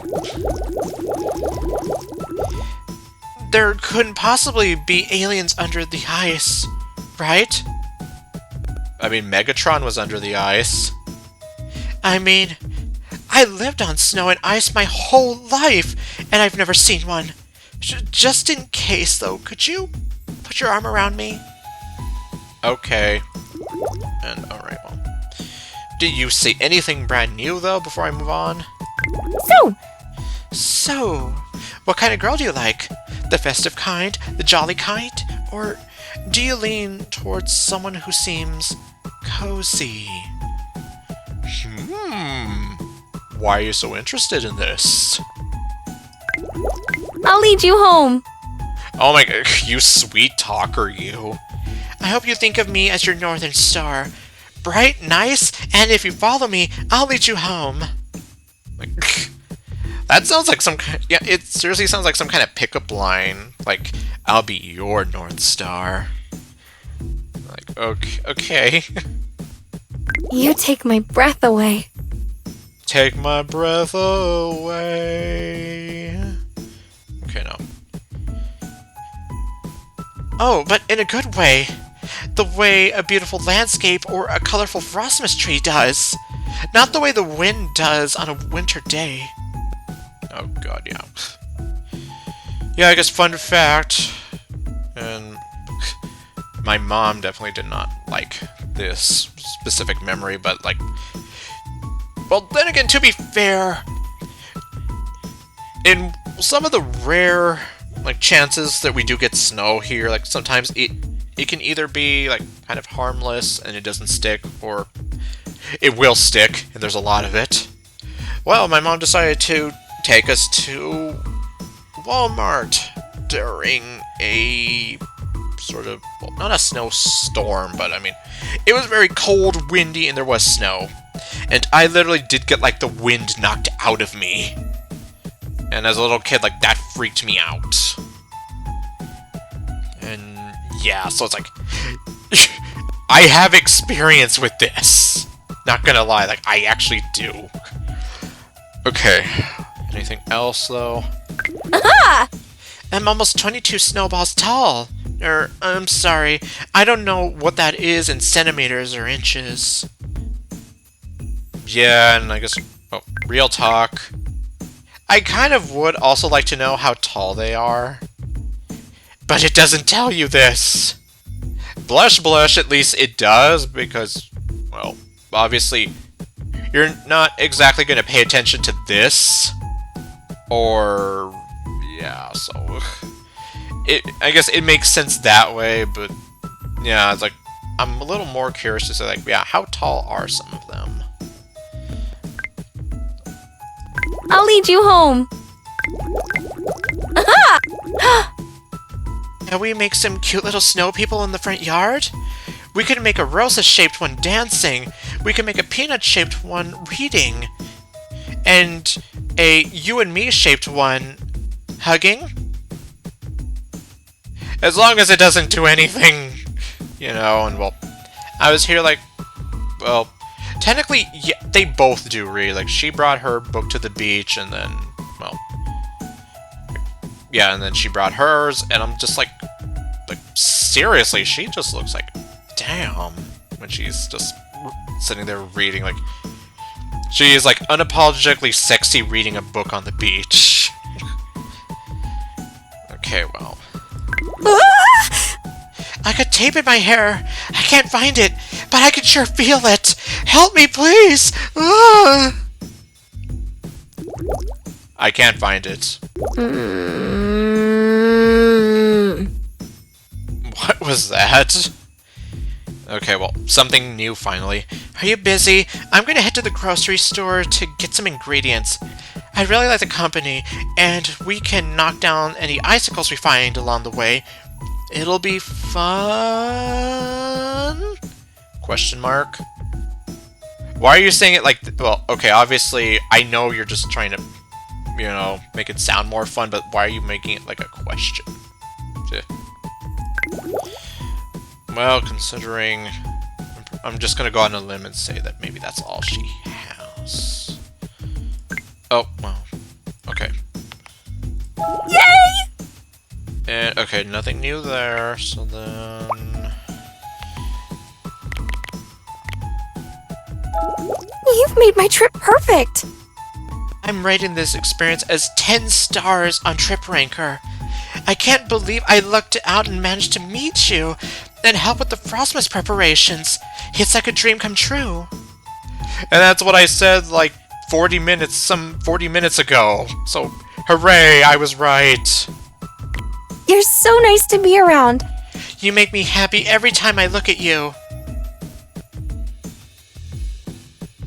There couldn't possibly be aliens under the ice, right? I mean, Megatron was under the ice. I mean, I lived on snow and ice my whole life, and I've never seen one. Just in case, though, could you put your arm around me? Okay. And, alright, well. Did you say anything brand new, though, before I move on? So, what kind of girl do you like? The festive kind? The jolly kind? Or do you lean towards someone who seems cozy? Why are you so interested in this? I'll lead you home. Oh my god, you sweet talker, you. I hope you think of me as your northern star. Bright, nice, and if you follow me, I'll lead you home. Like, that sounds like some kind... Yeah, it seriously sounds like some kind of pickup line. Like, I'll be your North Star. Like, okay. You take my breath away. Take my breath away. Okay, no. Oh, but in a good way. The way a beautiful landscape or a colorful Frostmas tree does. Not the way the wind does on a winter day. Oh god, yeah. Yeah, I guess fun fact, and my mom definitely did not like this specific memory, but like, well, then again, to be fair, in some of the rare, like, chances that we do get snow here, like, sometimes it can either be, like, kind of harmless and it doesn't stick, or it will stick, and there's a lot of it. Well, my mom decided to take us to Walmart during a sort of, well, not a snowstorm, but I mean, it was very cold, windy, and there was snow. And I literally did get, like, the wind knocked out of me. And as a little kid, like, that freaked me out. And yeah, so it's like, I have experience with this. Not gonna lie, like, I actually do. Okay. Anything else, though? Aha! I'm almost 22 snowballs tall. I'm sorry. I don't know what that is in centimeters or inches. Yeah, and I guess... Oh, real talk. I kind of would also like to know how tall they are. But it doesn't tell you this. Blush, at least it does, because, well, obviously, you're not exactly going to pay attention to this. Or, yeah, so... I guess it makes sense that way, but, yeah, it's like, I'm a little more curious to say, like, yeah, how tall are some of them? I'll lead you home. Aha! Can we make some cute little snow people in the front yard? We could make a Rosa-shaped one dancing. We could make a Peanut-shaped one reading. And a you and me-shaped one hugging. As long as it doesn't do anything, you know, and well, I was here like, well, technically, yeah, they both do read. Like, she brought her book to the beach, and then, well, yeah, and then she brought hers, and I'm just like, seriously, she just looks like, damn, when she's just sitting there reading, like, she is, like, unapologetically sexy reading a book on the beach. Okay, well. I got tape in my hair. I can't find it, but I can sure feel it. Help me, please. I can't find it. What was that? Okay, well, something new finally. Are you busy? I'm gonna head to the grocery store to get some ingredients. I really like the company, and we can knock down any icicles we find along the way. It'll be fun? Question mark. Why are you saying it like... Well, okay, obviously, I know you're just trying to, you know, make it sound more fun, but why are you making it like a question? Well, considering... I'm just gonna go on a limb and say that maybe that's all she has. Oh, well. Okay. Yay! And, okay, nothing new there, so then... You've made my trip perfect! I'm rating this experience as 10 stars on Trip Ranker. I can't believe I lucked out and managed to meet you and help with the Frostmas preparations. It's like a dream come true. And that's what I said like 40 minutes ago. So, hooray, I was right. You're so nice to be around. You make me happy every time I look at you.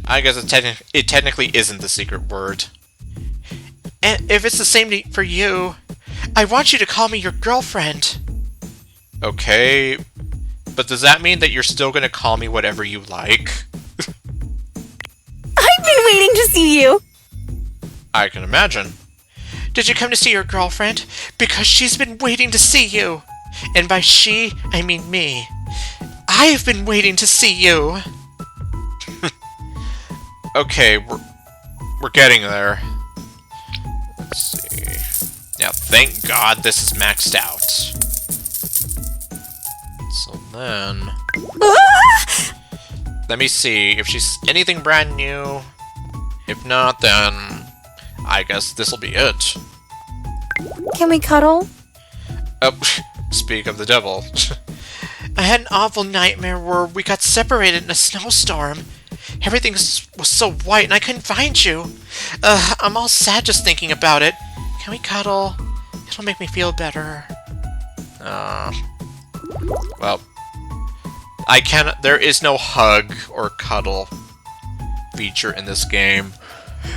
I guess it technically isn't the secret word. And if it's the same for you, I want you to call me your girlfriend. Okay, but does that mean that you're still gonna call me whatever you like? I've been waiting to see you. I can imagine. Did you come to see your girlfriend? Because she's been waiting to see you. And by she, I mean me. I have been waiting to see you. Okay, we're getting there. Let's see. Now, thank God this is maxed out. So then... Let me see if she's anything brand new. If not, then I guess this'll be it. Can we cuddle? Oh, speak of the devil. I had an awful nightmare where we got separated in a snowstorm. Everything was so white and I couldn't find you. I'm all sad just thinking about it. Can we cuddle? It'll make me feel better. Well, I cannot. There is no hug or cuddle feature in this game.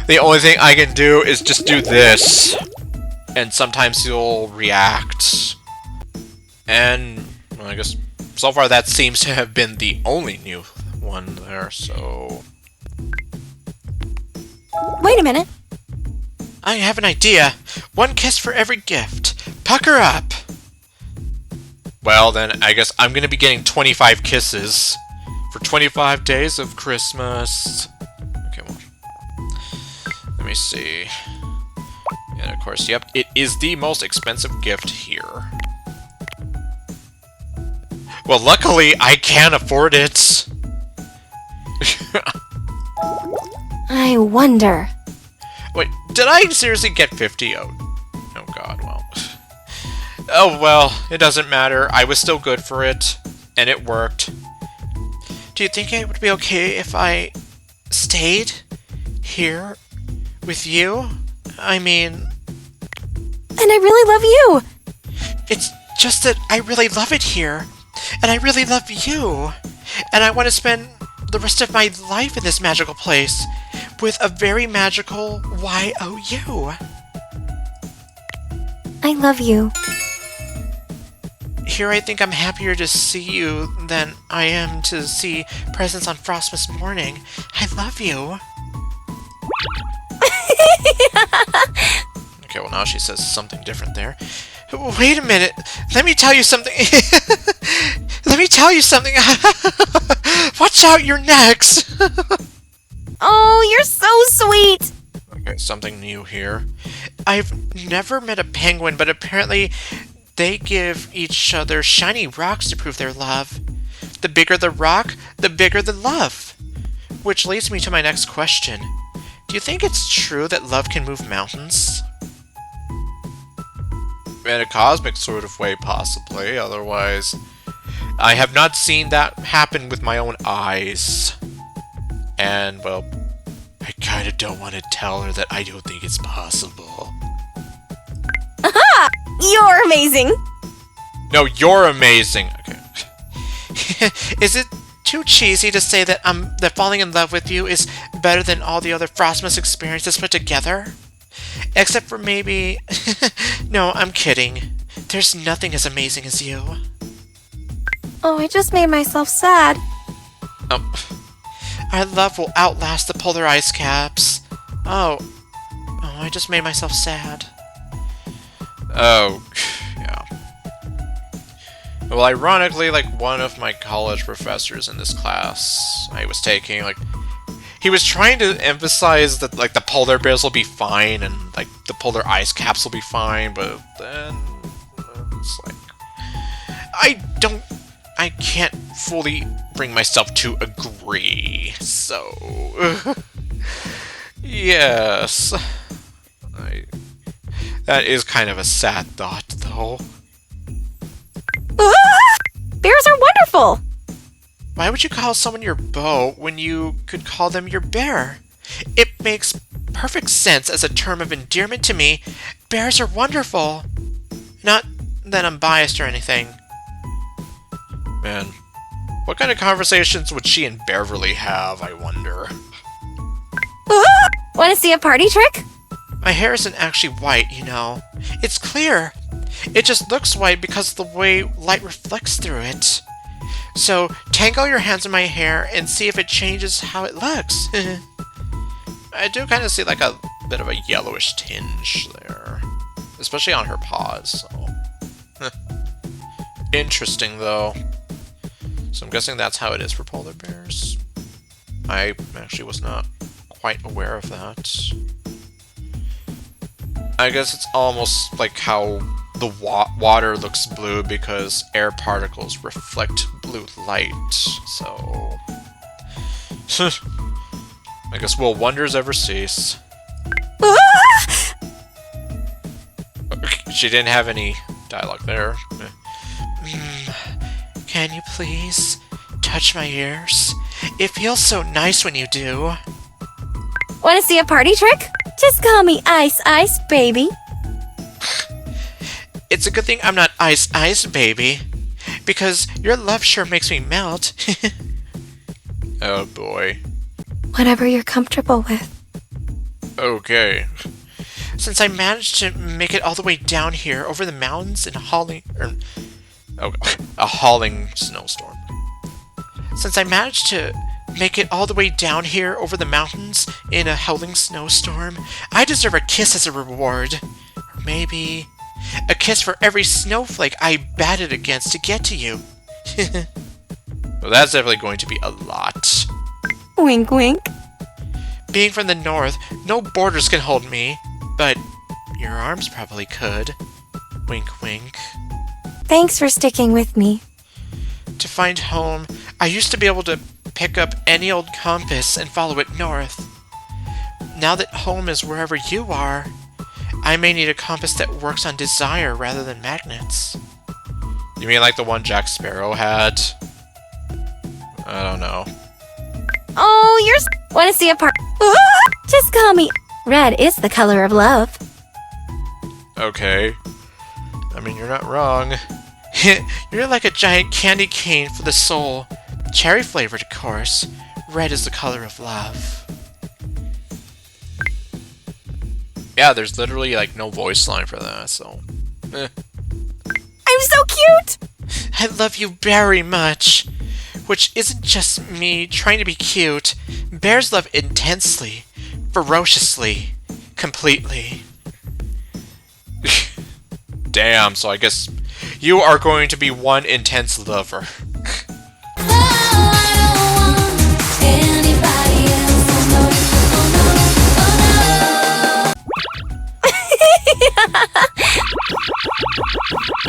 The only thing I can do is just do this. And sometimes you'll react. And, well, I guess so far that seems to have been the only new one there, so... Wait a minute. I have an idea. One kiss for every gift. Pucker up! Well, then, I guess I'm gonna be getting 25 kisses for 25 days of Christmas. Okay, well... Let me see... And of course, yep, it is the most expensive gift here. Well, luckily, I can afford it! I wonder. Wait, did I seriously get 50? Oh god, well... Oh well, it doesn't matter. I was still good for it, and it worked. Do you think it would be okay if I stayed here with you? I mean... And I really love you! It's just that I really love it here, and I really love you, and I want to spend the rest of my life in this magical place with a very magical YOU. I love you. Here I think I'm happier to see you than I am to see presents on Frostmas morning. I love you. Okay, well now she says something different there. Wait a minute. Let me tell you something. Let me tell you something. Watch out, you're next. Oh, you're so sweet. Okay, something new here. I've never met a penguin, but apparently they give each other shiny rocks to prove their love. The bigger the rock, the bigger the love. Which leads me to my next question. Do you think it's true that love can move mountains? In a cosmic sort of way, possibly. Otherwise, I have not seen that happen with my own eyes. And, well, I kind of don't want to tell her that I don't think it's possible. Aha! You're amazing! No, you're amazing! Okay. Is it too cheesy to say that that falling in love with you is better than all the other Frostmas experiences put together? Except for maybe... No, I'm kidding. There's nothing as amazing as you. Oh, I just made myself sad. Oh. Our love will outlast the polar ice caps. Oh, I just made myself sad. Oh, yeah. Well, ironically, like, one of my college professors in this class I was taking, like, he was trying to emphasize that, like, the polar bears will be fine and, like, the polar ice caps will be fine, but then it's like... I can't fully bring myself to agree, so... Yes. That is kind of a sad thought, though. Bears are wonderful! Why would you call someone your beau when you could call them your bear? It makes perfect sense as a term of endearment to me. Bears are wonderful. Not that I'm biased or anything. Man, what kind of conversations would she and Beverly have, I wonder? Want to see a party trick? My hair isn't actually white, you know. It's clear. It just looks white because of the way light reflects through it. So, tangle your hands in my hair and see if it changes how it looks. I do kind of see like a bit of a yellowish tinge there. Especially on her paws, so... Interesting, though. So I'm guessing that's how it is for polar bears. I actually was not quite aware of that. I guess it's almost like how the water looks blue because air particles reflect blue light, so... I guess will wonders ever cease? She didn't have any dialogue there. Can you please touch my ears? It feels so nice when you do. Want to see a party trick? Just call me Ice Ice Baby. It's a good thing I'm not Ice Ice Baby, because your love sure makes me melt. Oh boy. Whatever you're comfortable with. Okay. Since I managed to make it all the way down here over the mountains in a hauling snowstorm. Since I managed to make it all the way down here over the mountains in a howling snowstorm, I deserve a kiss as a reward. Or maybe a kiss for every snowflake I batted against to get to you. Well, that's definitely going to be a lot. Wink wink. Being from the north, no borders can hold me, but your arms probably could. Wink wink. Thanks for sticking with me. To find home, I used to be able to pick up any old compass and follow it north. Now that home is wherever you are, I may need a compass that works on desire rather than magnets. You mean like the one Jack Sparrow had? I don't know. Oh, Want to see a party? Just call me. Red is the color of love. Okay. I mean, you're not wrong. You're like a giant candy cane for the soul. Cherry flavored, of course. Red is the color of love. Yeah, there's literally like no voice line for that, so... I'm so cute! I love you very much. Which isn't just me trying to be cute. Bears love intensely, ferociously, completely. Damn, so I guess you are going to be one intense lover.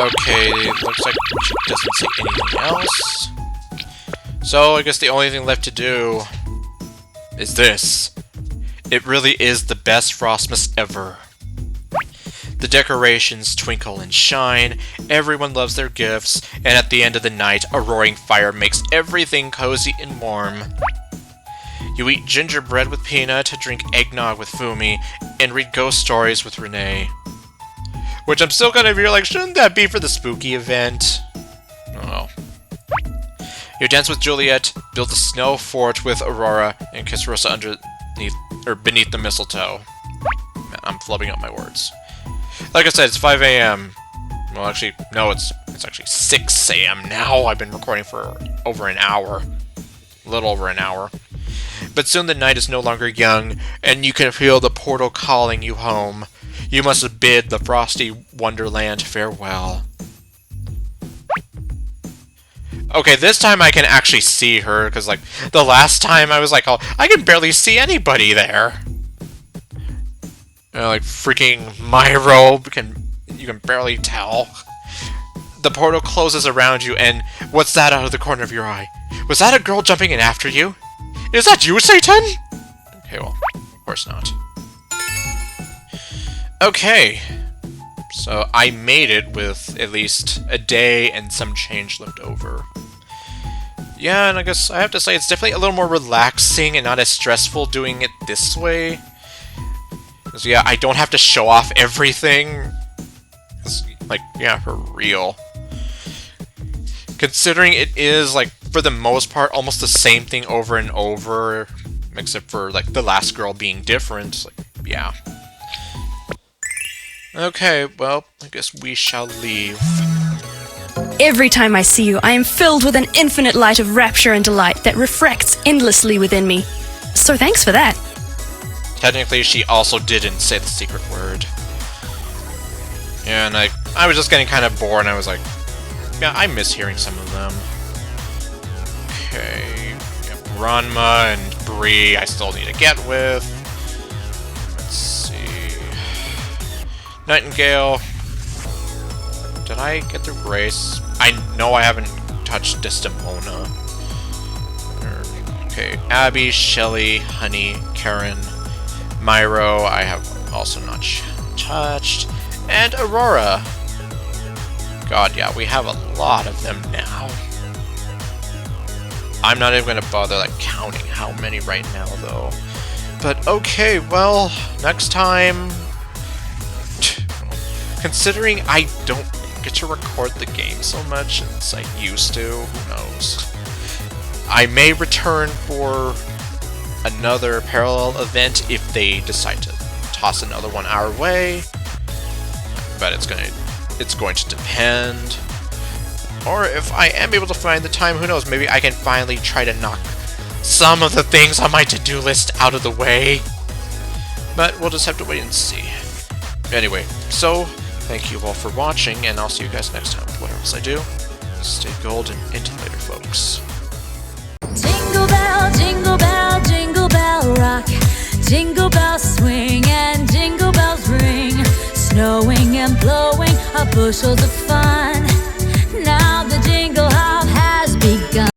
Okay, looks like she doesn't say anything else. So I guess the only thing left to do is this. It really is the best Frostmas ever. The decorations twinkle and shine, everyone loves their gifts, and at the end of the night, a roaring fire makes everything cozy and warm. You eat gingerbread with peanut, drink eggnog with Fumi, and read ghost stories with Renee. Which I'm still kind of here like, shouldn't that be for the spooky event? Oh well. You dance with Juliet, build a snow fort with Aurora, and kiss Rosa underneath or beneath the mistletoe. Man, I'm flubbing up my words. Like I said, it's 5 a.m. Well, actually, no, it's actually 6 a.m. now. I've been recording for over an hour. A little over an hour. But soon the night is no longer young, and you can feel the portal calling you home. You must bid the frosty wonderland farewell. Okay, this time I can actually see her, because, like, the last time I was like, oh, I can barely see anybody there. Like, freaking Myro, you can barely tell. The portal closes around you, and what's that out of the corner of your eye? Was that a girl jumping in after you? Is that you, Satan? Okay, well, of course not. Okay. So, I made it with at least a day and some change left over. Yeah, and I guess I have to say it's definitely a little more relaxing and not as stressful doing it this way. Because, yeah, I don't have to show off everything. Like, yeah, for real. Considering it is, like, for the most part, almost the same thing over and over, except for, like, the last girl being different. Like, yeah. Okay, well, I guess we shall leave. Every time I see you, I am filled with an infinite light of rapture and delight that refracts endlessly within me. So thanks for that. Technically, she also didn't say the secret word. Yeah, and I was just getting kind of bored, and I was like, yeah, I miss hearing some of them. Okay, yeah, Ranma and Bree I still need to get with. Let's see. Nightingale. Did I get through Grace? I know I haven't touched Desdemona. Okay, Abby, Shelly, Honey, Karen, Myro, I have also not touched, and Aurora. God, yeah, we have a lot of them now. I'm not even going to bother, like, counting how many right now, though. But, okay, well, next time... Considering I don't get to record the game so much as I used to, who knows. I may return for another parallel event if they decide to toss another one our way. But it's going to depend. Or if I am able to find the time, who knows, maybe I can finally try to knock some of the things on my to-do list out of the way. But we'll just have to wait and see. Anyway, so thank you all for watching, and I'll see you guys next time with whatever else I do. Stay golden. Until later, folks. Jingle bell rock. Jingle bells swing and jingle bells ring. Snowing and blowing are bushels of